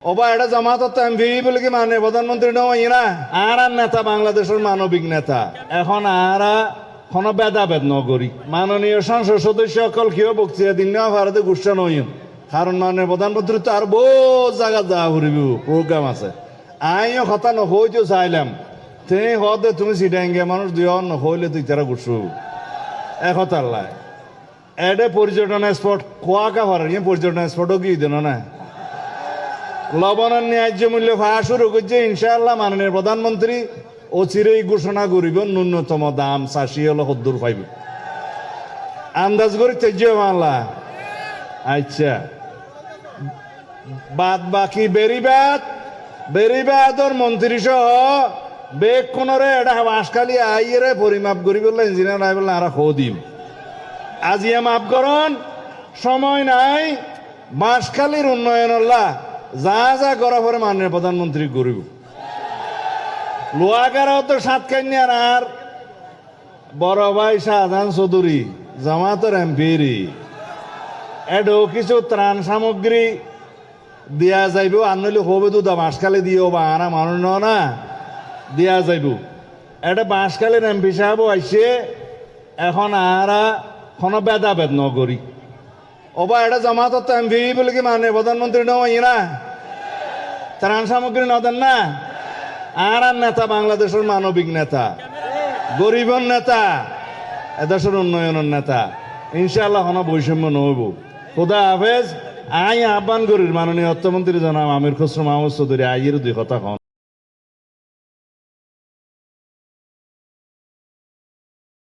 ওবা এটা জামাতত এমপি বলে কি মানে প্রধানমন্ত্রী নয় না আর নেতা বাংলাদেশের মানবিক নেতা এখন আর কোনো ভেদাভেদ নগরী মাননীয় সংসদ সদস্য অকল কেউ বক্তৃতা দিন না ভারতে গুসা নয় কারণ মাননীয় প্রধানমন্ত্রী তো আর বহু জায়গা যা ঘুরিব প্রোগ্রাম আছে আইও কথা নহইতেও চাইলাম তিনি হদে তুমি সিডাঙ্গে মানুষ দুই নহইলে তুই তারা গুসু একতার লাই এডে পর্যটন স্পট কোয়াকা ভার পর্যটন স্পটও কি দেন না লবণের ন্যায্য মূল্য পাওয়া শুরু করছে ইনশাআল্লাহ মাননীয় প্রধানমন্ত্রী অচিরেই ঘোষণা করিব ন্যূনতম দাম চাষি হলো সদ্দুর পাইব আন্দাজ করি তেজ্য মানলা আচ্ছা বাদ বাকি বেরিবাদর মন্ত্রী সহ বেগ কোনরে এটা বাঁশখালি আইয়ে পরিমাপ করি বললে ইঞ্জিনিয়ার আই বললে আর দিম আজিয়া মাপ করন সময় নাই বাঁশখালীর উন্নয়ন যা যা করা পরে মাননীয় প্রধানমন্ত্রী করিব লোয়াগারাও তো সাত কান্যার আর বড় ভাই শাহজাহান চৌধুরী জামাতের এমপিরি এডও কিছু ত্রাণ সামগ্রী দিয়া যাইব আনলে হবে তো বাঁশখালী দিও বা আনা মানুষ না দিয়া যাইব এটা বাঁশখালীর এমপি সাহেব আইসে এখন আর কোনো ভেদাভেদ নগরী ওবা এটা জামাতত এমপি বলে কি মানে প্রধানমন্ত্রী নয় না ত্রাণ সামগ্রী নদেন না আর নেতা বাংলাদেশের মানবিক নেতা গরিবের নেতা এদেশের উন্নয়নের নেতা ইনশাআল্লাহ কোনো বৈষম্য নহব খুদা হাফেজ আই আহ্বান করির মাননীয় অর্থমন্ত্রী জনাব আমির খসরু মাহমুদ চৌধুরী আইয়ের দুই কথা কন